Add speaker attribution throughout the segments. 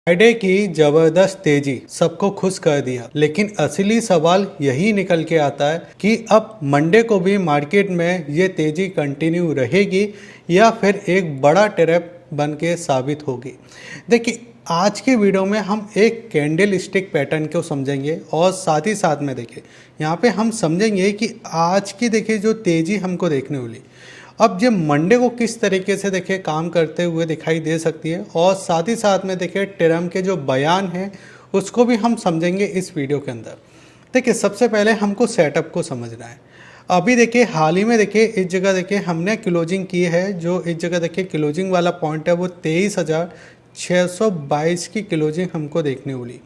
Speaker 1: Friday की जबरदस्त तेजी सबको खुश कर दिया, लेकिन असली सवाल यही निकल के आता है कि अब मंडे को भी मार्केट में ये तेजी कंटिन्यू रहेगी या फिर एक बड़ा ट्रैप बन के साबित होगी। देखिए, आज की वीडियो में हम एक कैंडल स्टिक पैटर्न को समझेंगे और साथ ही साथ में देखिए यहाँ पे हम समझेंगे कि आज की देखिए जो तेजी हमको देखने वाली अब ये मंडे को किस तरीके से देखिए काम करते हुए दिखाई दे सकती है, और साथ ही साथ में देखिए ट्रम्प के जो बयान हैं उसको भी हम समझेंगे इस वीडियो के अंदर। देखिए, सबसे पहले हमको सेटअप को समझना है। अभी देखिए हाल ही में देखिए इस जगह देखिए हमने क्लोजिंग की है। जो इस जगह देखिए क्लोजिंग वाला पॉइंट है वो 23,622 की क्लोजिंग हमको देखने वाली,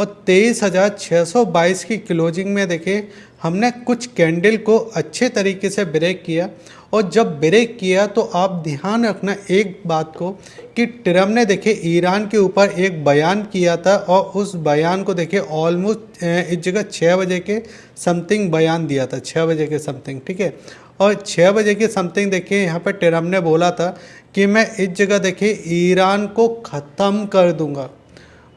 Speaker 1: और 23,622 की क्लोजिंग में देखिए हमने कुछ कैंडल को अच्छे तरीके से ब्रेक किया। और जब ब्रेक किया तो आप ध्यान रखना एक बात को कि ट्रम्प ने देखिए ईरान के ऊपर एक बयान किया था, और उस बयान को देखिए ऑलमोस्ट इस जगह 6 बजे के समथिंग बयान दिया था, 6 बजे के समथिंग, ठीक है। और 6 बजे के समथिंग देखिए यहाँ पर ट्रम्प ने बोला था कि मैं इस जगह देखिए ईरान को ख़त्म कर दूंगा,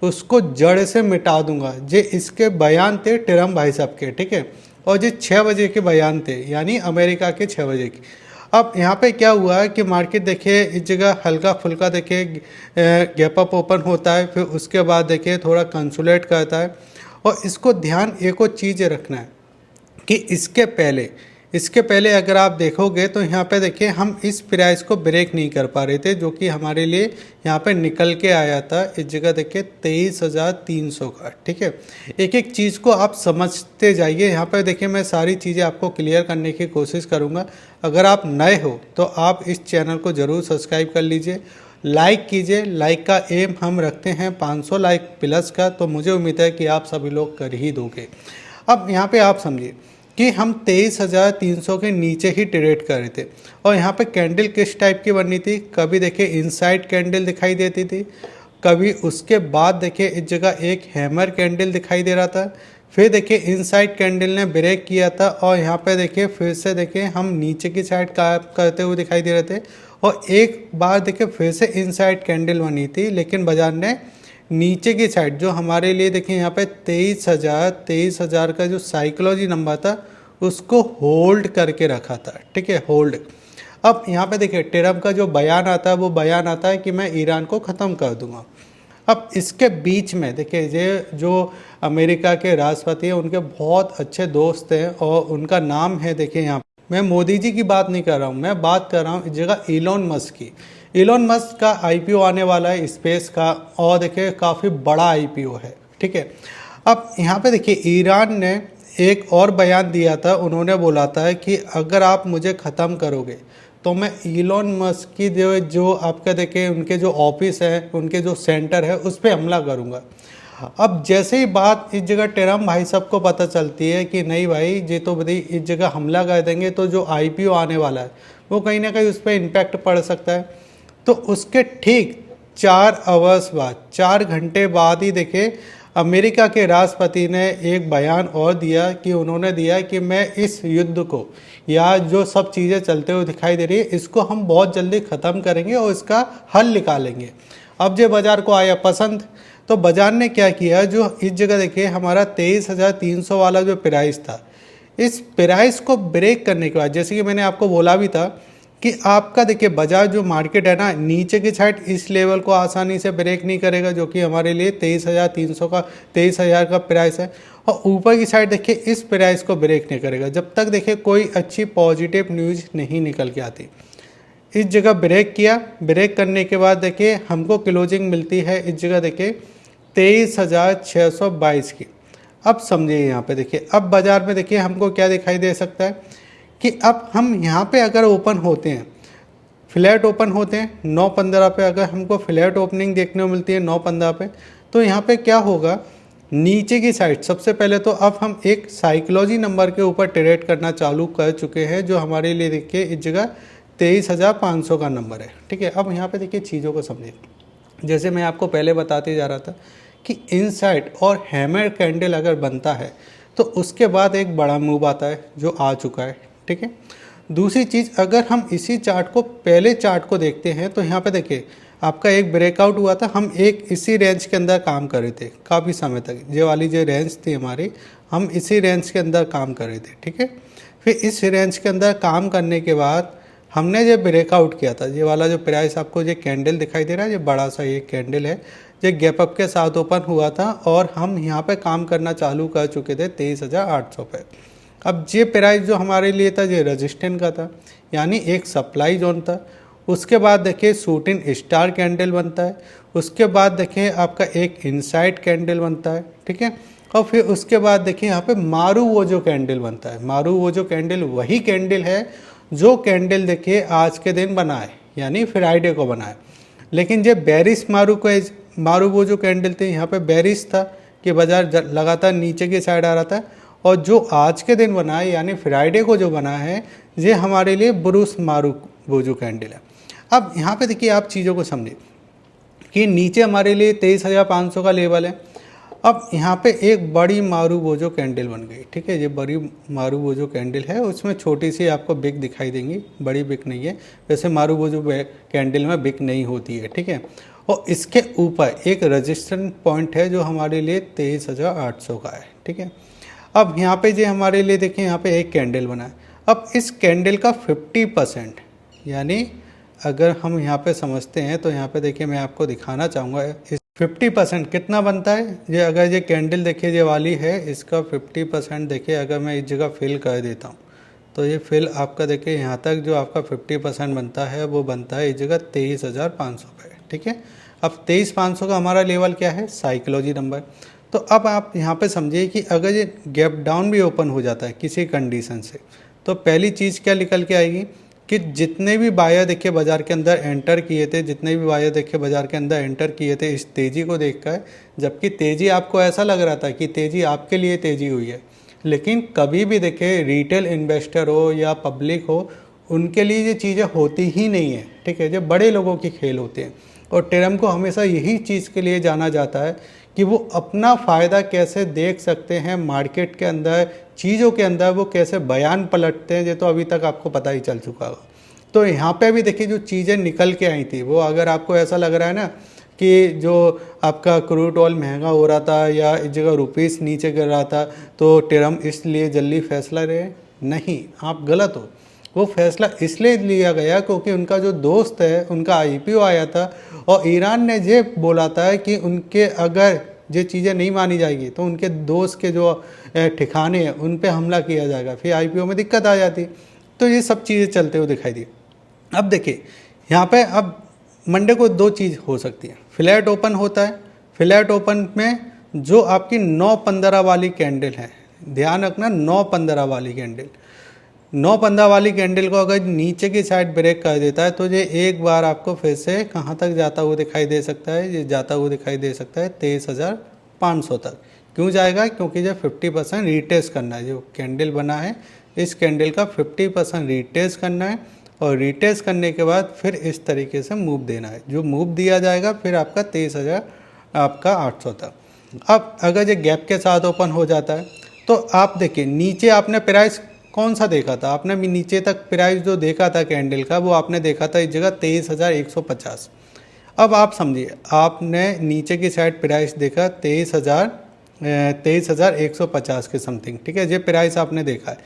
Speaker 1: उसको जड़ से मिटा दूंगा। जे इसके बयान थे ट्रम्प भाई साहब के, ठीक है। और ये 6 बजे के बयान थे, यानी अमेरिका के 6 बजे की। अब यहाँ पे क्या हुआ है कि मार्केट देखिए इस जगह हल्का फुल्का देखिए गैप अप ओपन होता है, फिर उसके बाद देखिए थोड़ा कंसोलिडेट करता है। और इसको ध्यान एक और चीज़ रखना है कि इसके पहले अगर आप देखोगे तो यहाँ पे देखिए हम इस प्राइस को ब्रेक नहीं कर पा रहे थे, जो कि हमारे लिए यहाँ पे निकल के आया था इस जगह देखिए 23,300 का, ठीक है। एक एक चीज़ को आप समझते जाइए। यहाँ पे देखिए मैं सारी चीज़ें आपको क्लियर करने की कोशिश करूँगा। अगर आप नए हो तो आप इस चैनल को ज़रूर सब्सक्राइब कर लीजिए, लाइक कीजिए। लाइक का एम हम रखते हैं 500 लाइक प्लस का, तो मुझे उम्मीद है कि आप सभी लोग कर ही दोगे। अब यहाँ पे आप समझिए कि हम 23,300 के नीचे ही ट्रेड कर रहे थे, और यहाँ पे कैंडल किस टाइप की बननी थी, कभी देखिए इनसाइड कैंडल दिखाई देती थी, कभी उसके बाद देखिए इस जगह एक हैमर कैंडल दिखाई दे रहा था, फिर देखिए इनसाइड कैंडल ने ब्रेक किया था, और यहाँ पे देखिए फिर से देखिए हम नीचे की साइड काम करते हुए दिखाई दे रहे थे। और एक बार देखिए फिर से इनसाइड कैंडल बनी थी, लेकिन बाजार ने नीचे की साइड जो हमारे लिए देखिए यहाँ पे 23,000 का जो साइकोलॉजी नंबर था उसको होल्ड करके रखा था, ठीक है, होल्ड। अब यहाँ पे देखिए ट्रम्प का जो बयान आता है वो बयान आता है कि मैं ईरान को ख़त्म कर दूंगा। अब इसके बीच में देखिए ये जो अमेरिका के राष्ट्रपति हैं उनके बहुत अच्छे दोस्त हैं, और उनका नाम है देखिए यहाँ मैं मोदी जी की बात नहीं कर रहा हूँ, मैं बात कर रहा हूँ इस जगह इलॉन मस्क की। इलॉन मस्क का आईपीओ आने वाला है स्पेस का, और देखिए काफ़ी बड़ा आईपीओ है, ठीक है। अब यहाँ पे देखिए ईरान ने एक और बयान दिया था। उन्होंने बोला था कि अगर आप मुझे ख़त्म करोगे तो मैं इलॉन मस्क की जो आपका देखिए उनके जो ऑफिस है, उनके जो सेंटर है, उस पर हमला करूँगा। अब जैसे ही बात इस जगह ट्रम्प भाई साहब को पता चलती है कि नहीं भाई ये तो भाई इस जगह हमला कर देंगे तो जो आईपीओ आने वाला है वो कहीं ना कहीं उस पर इम्पैक्ट पड़ सकता है। तो उसके ठीक 4 आवर्स बाद, 4 घंटे बाद ही देखिए अमेरिका के राष्ट्रपति ने एक बयान और दिया कि उन्होंने दिया कि मैं इस युद्ध को या जो सब चीज़ें चलते हुए दिखाई दे रही है इसको हम बहुत जल्दी ख़त्म करेंगे और इसका हल निकालेंगे। अब जो बाज़ार को आया पसंद, तो बाज़ार ने क्या किया, जो इस जगह देखिए हमारा 23,300 वाला जो प्राइस था, इस प्राइस को ब्रेक करने के बाद, जैसे कि मैंने आपको बोला भी था कि आपका देखिए बाजार जो मार्केट है ना, नीचे की साइड इस लेवल को आसानी से ब्रेक नहीं करेगा, जो कि हमारे लिए 23,300 का 23,000 का प्राइस है। और ऊपर की साइड देखिए इस प्राइस को ब्रेक नहीं करेगा जब तक देखिए कोई अच्छी पॉजिटिव न्यूज़ नहीं निकल के आती। इस जगह ब्रेक किया, ब्रेक करने के बाद देखिए हमको क्लोजिंग मिलती है इस जगह देखिए 23,622 की। अब समझिए यहाँ पे देखिए अब बाज़ार में देखिए हमको क्या दिखाई दे सकता है कि अब हम यहाँ पे अगर ओपन होते हैं, फ्लैट ओपन होते हैं 9:15 पे, अगर हमको फ्लैट ओपनिंग देखने को मिलती है 9:15 पे, तो यहाँ पे क्या होगा, नीचे की साइड सबसे पहले तो अब हम एक साइकोलॉजी नंबर के ऊपर ट्रेड करना चालू कर चुके हैं, जो हमारे लिए देखिए इस जगह 23,500 का नंबर है, ठीक है। अब यहाँ पे देखिए चीज़ों को समझिए, जैसे मैं आपको पहले बताते जा रहा था कि इनसाइड और हैमर कैंडल अगर बनता है तो उसके बाद एक बड़ा मूव आता है जो आ चुका है, ठीक है। दूसरी चीज़, अगर हम इसी चार्ट को पहले चार्ट को देखते हैं तो यहाँ पे देखिए आपका एक ब्रेकआउट हुआ था, हम एक इसी रेंज के अंदर काम कर रहे थे काफ़ी समय तक, ये वाली जो रेंज थी हमारी, हम इसी रेंज के अंदर काम कर रहे थे, ठीक है। फिर इस रेंज के अंदर काम करने के बाद हमने जो ब्रेकआउट किया था, ये वाला जो प्राइस आपको ये कैंडल दिखाई दे रहा है, ये बड़ा सा ये कैंडल है, ये गैप अप के साथ ओपन हुआ था और हम यहाँ पे काम करना चालू कर चुके थे 23,800 पे। अब ये प्राइस जो हमारे लिए था ये रेजिस्टेंट का था, यानी एक सप्लाई जोन था। उसके बाद देखिए शूटिंग स्टार कैंडल बनता है, उसके बाद देखिए आपका एक इनसाइड कैंडल बनता है, ठीक है। और फिर उसके बाद देखिए यहाँ पे मारू वो जो कैंडल बनता है, मारू वो जो कैंडल वही कैंडल है जो कैंडल देखिए आज के दिन बना है, यानी फ्राइडे को बना है। लेकिन ये बेरिश मारू वो जो कैंडल थे, यहाँ पे बेरिश था कि बाजार लगातार नीचे की साइड आ रहा था, और जो आज के दिन बना है यानी फ्राइडे को जो बना है, ये हमारे लिए ब्रूस मारू वो जो कैंडल है। अब यहाँ पे देखिए आप चीज़ों को समझिए कि नीचे हमारे लिए 23,500 का लेवल है। अब यहाँ पे एक बड़ी मारू वो जो कैंडल बन गई, ठीक है। ये बड़ी मारू वो जो कैंडल है उसमें छोटी सी आपको बिक दिखाई देंगी, बड़ी बिक नहीं है, वैसे मारू वो जो कैंडल में बिक नहीं होती है, ठीक है। और इसके ऊपर एक रजिस्टेंस पॉइंट है जो हमारे लिए 23,800 का है, ठीक है। अब यहाँ पे जो हमारे लिए देखिए यहाँ पे एक कैंडल बना है। अब इस कैंडल का 50%, यानी अगर हम यहाँ पे समझते हैं तो यहाँ पे देखिए मैं आपको दिखाना चाहूँगा इस 50% कितना बनता है। ये अगर ये कैंडल देखिए ये वाली है, इसका 50% देखिए अगर मैं इस जगह फिल कर देता हूँ तो ये फिल आपका देखिए यहाँ तक जो आपका 50% बनता है वो बनता है इस जगह 23,500 पे, ठीक है। अब 23,500 का हमारा लेवल क्या है, साइकोलॉजी नंबर। तो अब आप यहाँ पे समझिए कि अगर ये गैप डाउन भी ओपन हो जाता है किसी कंडीशन से, तो पहली चीज़ क्या निकल के आएगी कि जितने भी बायर देखिए बाज़ार के अंदर एंटर किए थे, जितने भी बायर देखिए बाज़ार के अंदर एंटर किए थे इस तेज़ी को देखकर, जबकि तेज़ी आपको ऐसा लग रहा था कि तेज़ी आपके लिए तेज़ी हुई है, लेकिन कभी भी देखिए रिटेल इन्वेस्टर हो या पब्लिक हो, उनके लिए ये चीज़ें होती ही नहीं है, ठीक है। जो बड़े लोगों की खेल होते हैं, और टेरम को हमेशा यही चीज़ के लिए जाना जाता है कि वो अपना फ़ायदा कैसे देख सकते हैं मार्केट के अंदर, चीज़ों के अंदर वो कैसे बयान पलटते हैं, ये तो अभी तक आपको पता ही चल चुका होगा। तो यहाँ पे भी देखिए जो चीज़ें निकल के आई थी, वो अगर आपको ऐसा लग रहा है ना कि जो आपका क्रूड ऑयल महंगा हो रहा था या इस जगह रुपीस नीचे गिर रहा था तो टेरम इसलिए जल्दी फैसला रहे, नहीं, आप गलत हो। वो फैसला इसलिए लिया गया क्योंकि उनका जो दोस्त है उनका आईपीओ आया था और ईरान ने ये बोला था कि उनके अगर ये चीज़ें नहीं मानी जाएगी तो उनके दोस्त के जो ठिकाने हैं उन पे हमला किया जाएगा, फिर आईपीओ में दिक्कत आ जाती। तो ये सब चीज़ें चलते हुए दिखाई दी। अब देखिए यहाँ पे अब मंडे को दो चीज़ हो सकती है, फ्लैट ओपन होता है, फ्लैट ओपन में जो आपकी 9-15 वाली कैंडल है, ध्यान रखना 9-15 वाली कैंडल, 9-15 वाली कैंडल को अगर नीचे की साइड ब्रेक कर देता है तो ये एक बार आपको फिर से कहाँ तक जाता हुआ दिखाई दे सकता है, ये जाता हुआ दिखाई दे सकता है 23,500 तक। क्यों जाएगा, क्योंकि जब 50% रीटेस्ट करना है, जो कैंडल बना है इस कैंडल का 50% रीटेस्ट करना है, और रीटेस्ट करने के बाद फिर इस तरीके से मूव देना है, जो मूव दिया जाएगा फिर आपका 23,000 आपका 800 तक। अब अगर ये गैप के साथ ओपन हो जाता है तो आप देखिए नीचे आपने प्राइस कौन सा देखा था, आपने नीचे तक प्राइस जो देखा था कैंडल का वो आपने देखा था इस जगह 23,150। अब आप समझिए आपने नीचे की साइड प्राइस देखा 23,150 के समथिंग, ठीक है, ये प्राइस आपने देखा है,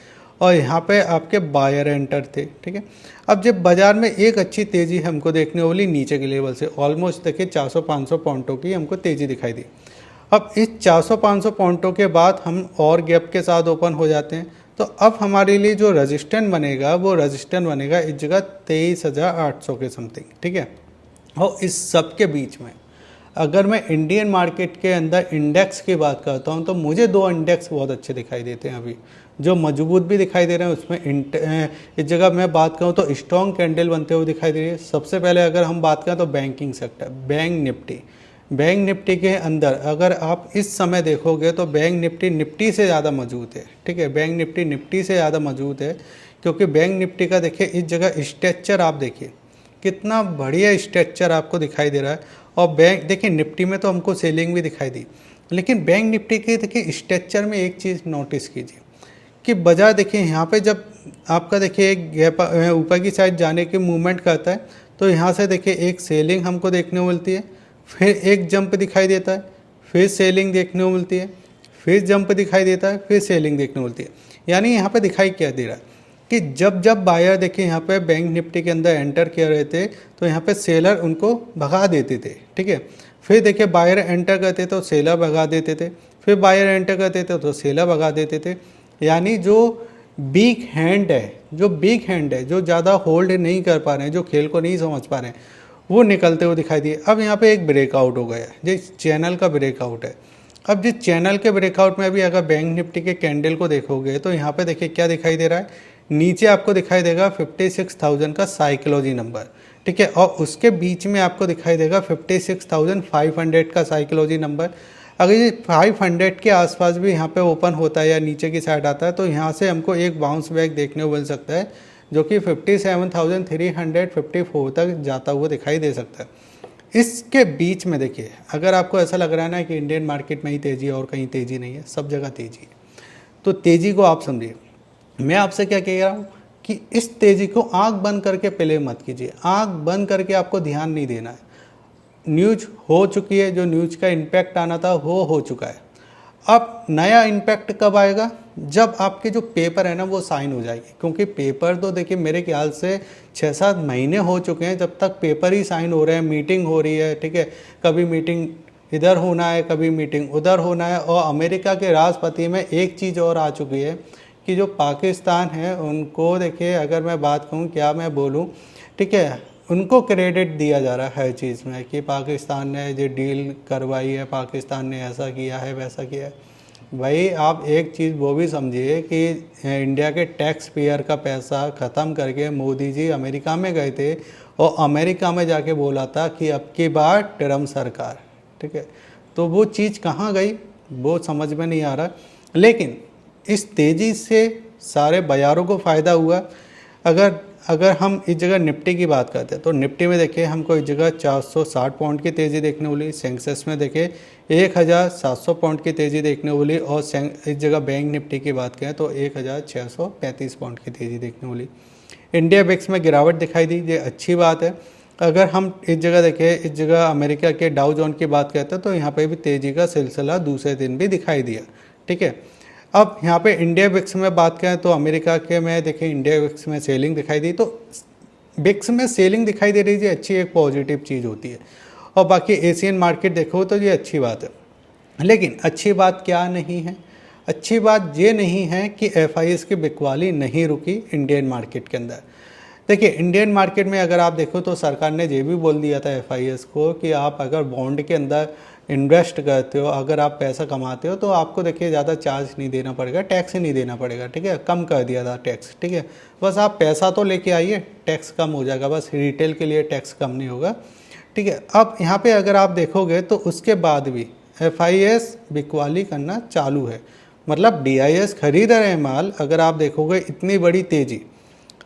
Speaker 1: और यहाँ पे आपके बायर एंटर थे, ठीक है। अब जब बाज़ार में एक अच्छी तेज़ी हमको देखने वाली नीचे के लेवल से, ऑलमोस्ट देखिए 400-500 पॉइंटों की हमको तेज़ी दिखाई दी। अब इस 400-500 पॉइंटों के बाद हम और गैप के साथ ओपन हो जाते हैं, तो अब हमारे लिए जो रजिस्टेंस बनेगा वो रजिस्टेंस बनेगा इस जगह 23,800 के समथिंग, ठीक है। और इस सब के बीच में अगर मैं इंडियन मार्केट के अंदर इंडेक्स की बात करता हूं तो मुझे दो इंडेक्स बहुत अच्छे दिखाई देते हैं अभी, जो मजबूत भी दिखाई दे रहे हैं। उसमें इस जगह मैं बात करूं तो स्ट्रॉन्ग कैंडल बनते हुए दिखाई दे रही है। सबसे पहले अगर हम बात करें तो बैंकिंग सेक्टर, बैंक निफ्टी के अंदर अगर आप इस समय देखोगे तो बैंक निफ्टी से ज़्यादा मजबूत है, ठीक है। बैंक निफ्टी से ज़्यादा मजबूत है क्योंकि बैंक निफ्टी का देखिए इस जगह स्ट्रक्चर आप देखिए कितना बढ़िया स्ट्रक्चर आपको दिखाई दे रहा है। और बैंक देखिए निफ्टी में तो हमको सेलिंग भी दिखाई दी, लेकिन बैंक निफ्टी के देखिए स्ट्रक्चर में एक चीज़ नोटिस कीजिए कि बाजार देखिए यहाँ पे जब आपका देखिए एक गैप ऊपर की साइड जाने की मूवमेंट करता है तो यहाँ से देखिए एक सेलिंग हमको देखने को मिलती है, फिर एक जंप दिखाई देता है, फिर सेलिंग देखने को मिलती है, फिर जंप दिखाई देता है, फिर सेलिंग देखने को मिलती है। यानी यहाँ पे दिखाई क्या दे रहा है कि जब जब बायर देखिए यहाँ पे बैंक निफ्टी के अंदर एंटर किया रहे थे तो यहाँ पे सेलर उनको भगा देते थे, ठीक है। फिर देखिए बायर एंटर करते तो सेलर भगा देते थे, फिर बायर एंटर करते थे तो सेलर भगा देते थे। यानी जो बिग हैंड है, जो ज़्यादा होल्ड नहीं कर पा रहे हैं, जो खेल को नहीं समझ पा रहे हैं, वो निकलते हुए दिखाई दिए। अब यहाँ पे एक ब्रेकआउट हो गया है, जिस चैनल का ब्रेकआउट है। अब जिस चैनल के ब्रेकआउट में अभी अगर बैंक निफ्टी के कैंडल को देखोगे तो यहाँ पे देखिए क्या दिखाई दे रहा है, नीचे आपको दिखाई देगा 56,000 का साइकोलॉजी नंबर, ठीक है, और उसके बीच में आपको दिखाई देगा 56,500 का साइकोलॉजी नंबर। अगर ये 500 के आसपास भी यहाँ पे ओपन होता है या नीचे की साइड आता है तो यहाँ से हमको एक बाउंस बैक देखने को मिल सकता है, जो कि 57,354 तक जाता हुआ दिखाई दे सकता है। इसके बीच में देखिए अगर आपको ऐसा लग रहा है ना कि इंडियन मार्केट में ही तेज़ी है और कहीं तेज़ी नहीं है, सब जगह तेज़ी है, तो तेज़ी को आप समझिए। मैं आपसे क्या कह रहा हूँ कि इस तेज़ी को आंख बंद करके प्ले मत कीजिए, आंख बंद करके आपको ध्यान नहीं देना है। न्यूज हो चुकी है, जो न्यूज का इम्पैक्ट आना था वो हो चुका है। अब नया इम्पैक्ट कब आएगा, जब आपके जो पेपर है ना वो साइन हो जाएगी, क्योंकि पेपर तो देखिए मेरे ख्याल से 6-7 महीने हो चुके हैं जब तक पेपर ही साइन हो रहे हैं, मीटिंग हो रही है, ठीक है, कभी मीटिंग इधर होना है, कभी मीटिंग उधर होना है। और अमेरिका के राष्ट्रपति में एक चीज़ और आ चुकी है कि जो पाकिस्तान है उनको देखिए, अगर मैं बात कहूँ क्या मैं बोलूँ, ठीक है, उनको क्रेडिट दिया जा रहा है हर चीज़ में कि पाकिस्तान ने जो डील करवाई है, पाकिस्तान ने ऐसा किया है वैसा किया है। भाई आप एक चीज़ वो भी समझिए कि इंडिया के टैक्स पेयर का पैसा ख़त्म करके मोदी जी अमेरिका में गए थे और अमेरिका में जाके बोला था कि अब की बार ट्रम्प सरकार, ठीक है, तो वो चीज़ कहाँ गई वो समझ में नहीं आ रहा। लेकिन इस तेज़ी से सारे बाजारों को फ़ायदा हुआ। अगर हम इस जगह निफ्टी की बात करते हैं तो निफ्टी में देखिए हमको इस जगह 460 पॉइंट की तेज़ी देखने को मिली, सेंसेक्स में देखिए 1,700 पॉइंट की तेज़ी देखने को मिली, और इस जगह बैंक निफ्टी की बात करें तो 1,635 पॉइंट की तेज़ी देखने को मिली। इंडिया बिक्स में गिरावट दिखाई दी, ये अच्छी बात है। अगर हम इस जगह देखें, इस जगह अमेरिका के डाउ जोन की बात करते हैं तो यहाँ पे भी तेज़ी का सिलसिला दूसरे दिन भी दिखाई दिया, ठीक है। अब यहाँ पे इंडिया बिक्स में बात करें तो अमेरिका के में देखिए इंडिया बिक्स में सेलिंग दिखाई दी, तो बिक्स में सेलिंग दिखाई दे रही है, अच्छी एक पॉजिटिव चीज़ होती है। और बाकी एशियन मार्केट देखो तो ये अच्छी बात है। लेकिन अच्छी बात क्या नहीं है, अच्छी बात ये नहीं है कि FIS की बिकवाली नहीं रुकी इंडियन मार्केट के अंदर। देखिए इंडियन मार्केट में अगर आप देखो तो सरकार ने ये भी बोल दिया था FIS को कि आप अगर बॉन्ड के अंदर इन्वेस्ट करते हो, अगर आप पैसा कमाते हो तो आपको देखिए ज़्यादा चार्ज नहीं देना पड़ेगा, टैक्स नहीं देना पड़ेगा, ठीक है, कम कर दिया था टैक्स, ठीक है, बस आप पैसा तो लेके आइए, टैक्स कम हो जाएगा, बस रिटेल के लिए टैक्स कम नहीं होगा, ठीक है। अब यहाँ पे अगर आप देखोगे तो उसके बाद भी FIS बिकवाली करना चालू है, मतलब DIS खरीद रहे हैं माल। अगर आप देखोगे इतनी बड़ी तेज़ी,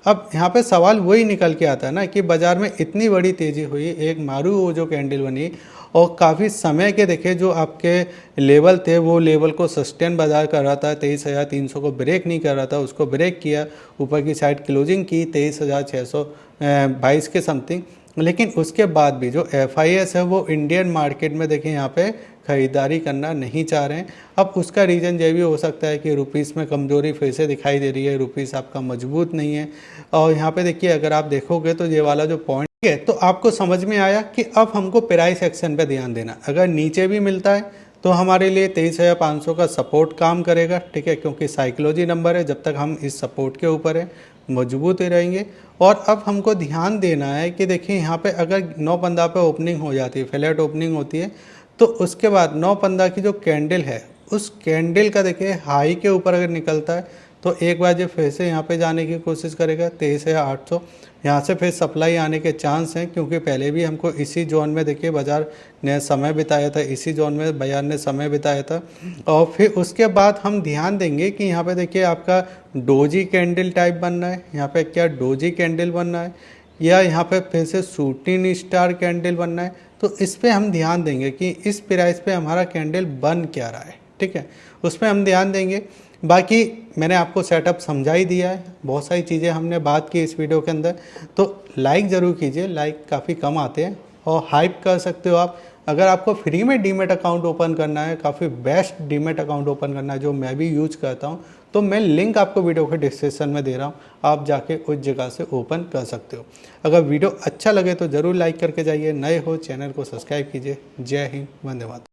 Speaker 1: अब यहाँ पे सवाल वही निकल के आता है ना कि बाज़ार में इतनी बड़ी तेज़ी हुई, एक मारू वो जो कैंडल बनी और काफ़ी समय के देखे जो आपके लेवल थे वो लेवल को सस्टेन बाजार कर रहा था, 23,300 को ब्रेक नहीं कर रहा था, उसको ब्रेक किया, ऊपर की साइड क्लोजिंग की 23,622 के समथिंग। लेकिन उसके बाद भी जो FIS है वो इंडियन मार्केट में देखें यहाँ पे ख़रीदारी करना नहीं चाह रहे हैं। अब उसका रीज़न ये भी हो सकता है कि रुपीस में कमज़ोरी फिर से दिखाई दे रही है, रुपीस आपका मजबूत नहीं है। और यहाँ पे देखिए अगर आप देखोगे तो ये वाला जो पॉइंट है तो आपको समझ में आया कि अब हमको प्राइस एक्शन पे ध्यान देना। अगर नीचे भी मिलता है तो हमारे लिए 23,500 का सपोर्ट काम करेगा, ठीक है, क्योंकि साइकोलॉजी नंबर है, जब तक हम इस सपोर्ट के ऊपर है मजबूत ही रहेंगे। और अब हमको ध्यान देना है कि देखिए यहाँ पे अगर 9.15 पे ओपनिंग हो जाती है, फ्लैट ओपनिंग होती है, तो उसके बाद 9.15 की जो कैंडल है उस कैंडल का देखिए हाई के ऊपर अगर निकलता है तो एक बार जो फिर से यहाँ पे जाने की कोशिश करेगा 23,800, यहाँ से फिर सप्लाई आने के चांस हैं, क्योंकि पहले भी हमको इसी जोन में देखिए बाज़ार ने समय बिताया था, इसी जोन में बाज़ार ने समय बिताया था। और फिर उसके बाद हम ध्यान देंगे कि यहाँ पे देखिए आपका डोजी कैंडल टाइप बनना है, यहाँ पे क्या डोजी कैंडल बनना है या यहाँ पे फिर से शूटिंग स्टार कैंडल बनना है, तो इस पर हम ध्यान देंगे कि इस प्राइस पे हमारा कैंडल बन क्या रहा है, ठीक है, उस पर हम ध्यान देंगे। बाकी मैंने आपको सेटअप समझा ही दिया है, बहुत सारी चीज़ें हमने बात की इस वीडियो के अंदर। तो लाइक ज़रूर कीजिए, लाइक काफ़ी कम आते हैं। और हाइप कर सकते हो आप, अगर आपको फ्री में डीमेट अकाउंट ओपन करना है, काफ़ी बेस्ट डीमेट अकाउंट ओपन करना है जो मैं भी यूज करता हूँ, तो मैं लिंक आपको वीडियो के डिस्क्रिप्शन में दे रहा हूँ, आप जाके उस जगह से ओपन कर सकते हो। अगर वीडियो अच्छा लगे तो ज़रूर लाइक करके जाइए, नए हो चैनल को सब्सक्राइब कीजिए। जय हिंद, वंदे मातरम।